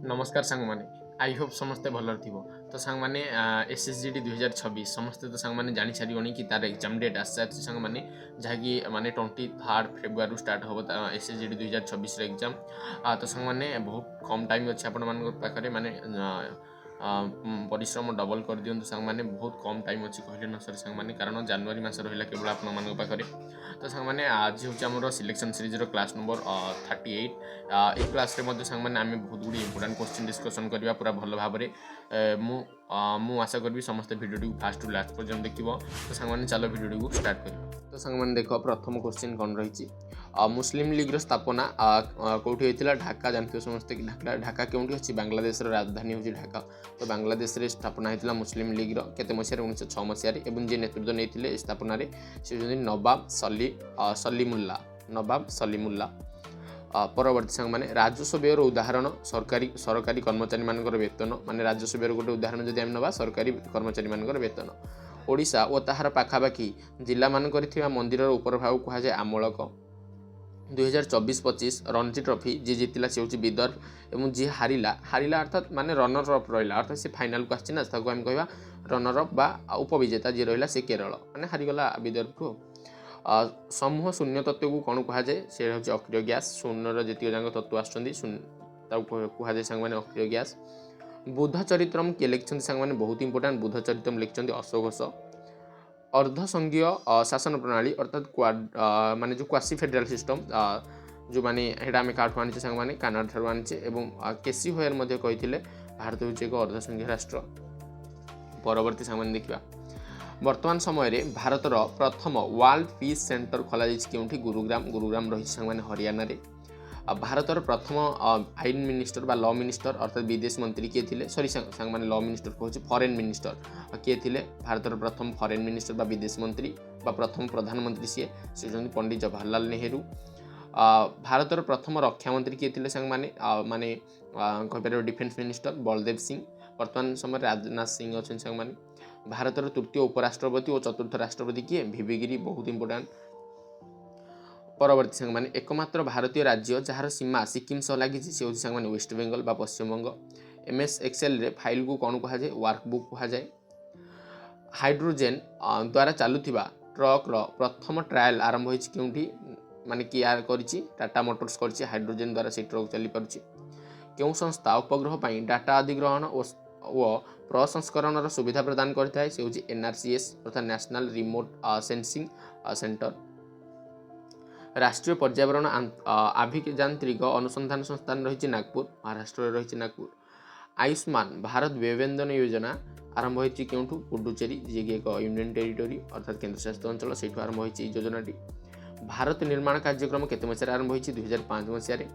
नमस्कार सांग माने आई होप समस्ते भल थो तो सांग माने एसएसजीडी 2026 समस्ते तो सांग माने जानी सारी कि तार एग्जाम डेट आस सारी सांग माने जहाँकि माने 23 फेब्रुआरी स्टार्ट हम एसएसजीडी 2026 एग्जाम तो सांग माने बहुत कम टाइम अच्छे आपण पाखे माने परिश्रम डबल कर दिंतु सांग माने बहुत कम टाइम अच्छी कहले न सर सांग माने कारण जनवरी मास रहा केवल आपण पाखे तो सांग माने आज हूँ आम सिलेक्शन सीरीज क्लास नंबर 38 ए क्लास रे सांग माने आम बहुत गुड़ी इंपोर्टाट क्वेश्चन डिस्कसन करवा पूरा भल भाव मु आशा करी समस्त भिडियो फास्ट टू लास्ट पर्यटन देखिए तो सांग माने चलो भिडियो स्टार्ट कर तो सांग माने देख प्रथम क्वेश्चन कौन रही मुस्लिम लीग स्थापना कौटी होता ढाका जानते समस्ते ढाका क्योंकि अच्छी बांग्लादेश राजधानी हूँ ढाका तो बांग्लादेश रे स्थापना होता मुस्लिम लीग केते मसीह 1906 मसीह जे नेतृत्व नहीं स्थापन से नवाब सलीमुल्ला परवर्ती सांग माने राजस्व व्ययर उदाहरण सरकारी कर्मचारी मानकर वेतन माने राजस्व व्ययर गोटे उदाहरण जदि आम नवा सरकारी कर्मचारी मानकर वेतन ओडिशा और ताहार पाखापाखि जिला मानकर मंदिर उपर भाग कह जाए आमलक 2024-25 रणजी ट्रॉफी जी जीतला से हूँ विदर्भ और जी हारिला अर्थात माने रनर अप रहा अर्थात से फाइनाल को आसी आम कह रनर अप बा उपविजेता जी रहा से केरल माने हारीगला विदर्भ को समूह शून्य तत्व को कौन कह जाए से हूँ अक्रिय गैस शून्यर जी जाक तत्व आसुँचे सांग मैंने अक्रिय गैस बुध चरित्रम किए लिखिं सांग मैंने बहुत इंपोर्टाट बुध चरित्रम लिखिं अशोक घोष अर्धसंघीय शासन प्रणाली अर्थात माने जो क्वासी फेडरल सिस्टम जो माने हेडा आम काठू आनी सांग मैंने कानाडा ठार आनी एवं केसी होयर कहते भारत हूँ एक अर्धसंघीय राष्ट्र परवर्ती सांग मैंने देखा वर्तमान समय भारतर प्रथम वर्ल्ड पीस सेंटर खोल क्योंकि गुरुग्राम रही सांग मैंने हरियाणा रे भारतर प्रथम आईन मिनिस्टर बा लॉ मिनिस्टर अर्थात विदेश मंत्री किए थे सॉरी सांग माने लॉ मिनिस्टर कहूँ फॉरेन मिनिस्टर किए थे भारतर प्रथम फॉरेन मिनिस्टर बा विदेश मंत्री बा प्रथम प्रधानमंत्री सी पंडित जवाहरलाल नेहरू भारतर प्रथम रक्षा मंत्री किए थे सांग माने माने कहीपर डिफेन्स मिनिस्टर बलदेव सिंह वर्तमान समय राजनाथ सिंह अच्छे सांग माने भारतर तृतीय उपराष्ट्रपति और चतुर्थ राष्ट्रपति किए वीवी गिरी बहुत इंपोर्टाट परवर्ती सांग माने एकमात्र भारतीय राज्य जार सीमा सिक्किम सह लगी से हूँ सांग माने वेस्ट बेंगल बा पश्चिमबंग एमएस एक्सेल रे फाइल को कौन कह जाए वर्कबुक कह जाए हाइड्रोजेन द्वारा चलुवा ट्रक प्रथम ट्रायल आरंभ हो क्योंकि माने किया करिछि टाटा मोटर्स कर हाइड्रोजेन द्वारा से ट्रक चली पारुछि क्यों संस्था उपग्रह पर डाटा अधिग्रहण और प्रसंस्करण सुविधा प्रदान करता है से हूँ एनआरसीएस अर्थात नेशनल रिमोट सेंसिंग सेंटर राष्ट्रीय पर्यावरण आभियांत्रिक अनुसंधान संस्थान रही नागपुर महाराष्ट्र रही नागपुर आयुष्मान भारत व्यवबंदन योजना आरंभ होती क्योंठू पुडुचेरी जी एक यूनियन टेरिटोरी अर्थात केन्द्रशासित अंचल से आरंभ होती योजनाटी भारत निर्माण कार्यक्रम केते मसीह आरंभ होती 2005 मसीह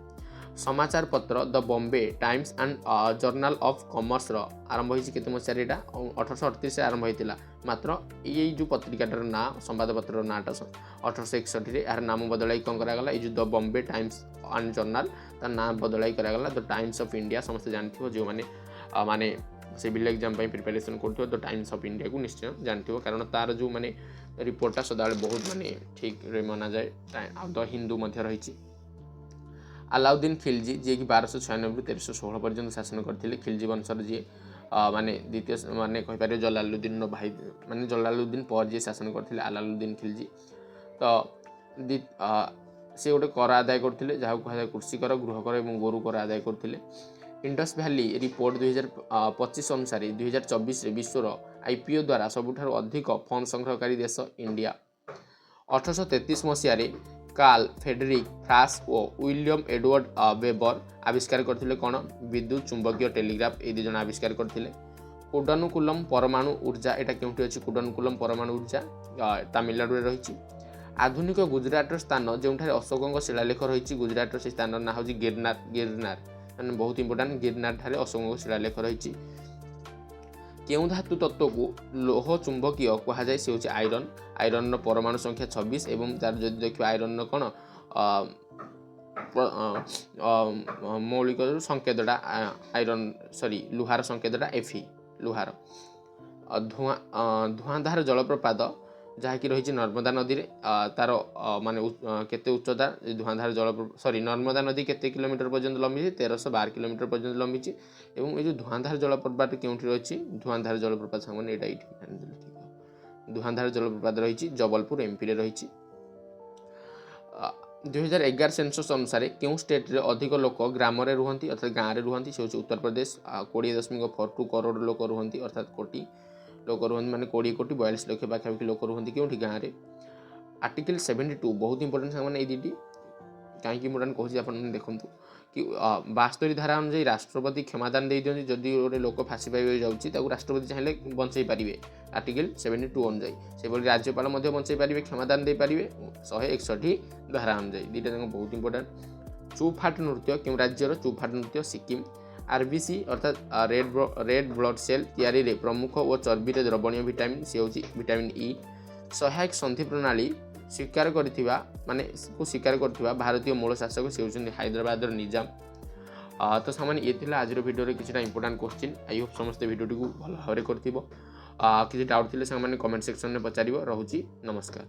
समाचार पत्र the Bombay times and journal of commerce आरंभ होती केते मसीह यहाँ 1838 आरंभ होता मात्र ये जो पत्रिकाटार ना संवादपत्र नाटा 1861 यार नाम बदलाई कौन करागला ये जो the Bombay times and journal तार ना बदलाई करागला द टाइम्स ऑफ इंडिया समस्त जानते जो मैंने माने सिविल एग्जाम प्रिपरेशन कर द टाइम्स ऑफ इंडिया को निश्चय जानते कारण तार जो मैंने रिपोर्टा सदाबे बहुत माने ठीक मना जाए द हिंदू रही अलाउद्दीन खिलजी जी कि 1296 1316 पर्यंत शासन करते खिलजी वंशर जी माने द्वितीय माने कहीपर जलालुद्दीन भाई माने जलालुद्दीन पर जी शासन करते अलाउद्दीन खिलजी तो से गोटे कर आदाय करते जहाँ कह कृषि कर गृह कर और गोरु कर आदाय करते इंडस वैली रिपोर्ट 2025 अनुसार 2024 विश्वर आईपीओ द्वारा सबुठारु अधिक फंड संग्रहकारी देश इंडिया 1833 मसीह कार्ल फेडरिक फ्रास और विलियम एडवर्ड वेबर आविष्कार करथिले कौन विद्युत चुंबकीय टेलीग्राफ ये दुज आविष्कार करथिले कुडनुकुलम परमाणु ऊर्जा यहाँ क्योंकि अच्छी कुडनुकुलम परमाणु ऊर्जा तमिलनाडु रही आधुनिक गुजराटर स्थान जो अशोकों शिलालेख रही गुजराटर से स्थान ना हूँ गिरनार मैंने बहुत इंपोर्टाट गिरनार ठारे अशोकों शिलालेख रही केउं धातु तत्व को लोह चुंबकीय कह जाए से हूँ आयरन परमाणु संख्या 26 एवं तार जो देखिए आयरन कौन मौलिक संकेतटा आयरन सॉरी लुहार संकेतटा एफी लुहार धुआंधार जलप्रपात जहाँकि रही नर्मदा नदी रे तार माने केते उच्चता धुआंधार जल सॉरी नर्मदा नदी केते किलोमीटर पर्यंत लंबी 1312 किलोमीटर पर्यंत लंबी एवं ये जो धुआंधार जलप्रपात केउठी रही धुआंधार जलप्रपात सामने एटा ठीक धुआंधार जलप्रपात रही जबलपुर एमपी रे रही 2011 सेंसस अनुसार क्यों स्टेट रे अधिक लोक ग्राम रे रुहंती अर्थात गाँव रे रुहंती से उत्तर प्रदेश 20.42 करोड़ लोक रुहंती अर्थात कोटी लोक रुहंती माने 20 कोटी 42 लाख पाखापाखि लोक रुहंती क्योंकि गाँव रे आर्टिकल 72 बहुत इंपोर्टेंट सामान ये दीटी कहीं मुझे कहूँ आप देखूँ कि 72 धारा अनुଯାयी राष्ट्रपति क्षमादान दे दिखती जदि गोटे लोक फाँसी पाइबा जाऊँगी राष्ट्रपति चाहिए बंचई पारे आर्टिकल 72 अनुଯାयी से राज्यपाल बंचई पारे क्षमादान दे पारे 161 धारा अनुଯାयी दुईटा बहुत इंपोर्टेंट चुफाट नृत्य क्यों राज्यर चुफाट नृत्य सिक्किम आरबीसी अर्थात रेड ब्लड सेल तैयारी प्रमुख और चर्बी द्रवणीय विटामिन सी हूँ विटामिन ई सहायक संधि प्रणाली स्वीकार करथिबा माने को स्वीकार करथिबा भारतीय मूल शासक से होचंदी हैदराबाद निजाम तो सामान ये थिला आज वीडियो रे किछटा इंपोर्टेंट क्वेश्चन आई होप समस्त वीडियो को भल भाव करथिबो किछि डाउट थिले सामान कमेंट सेक्शन में पचारिबो रहूची नमस्कार।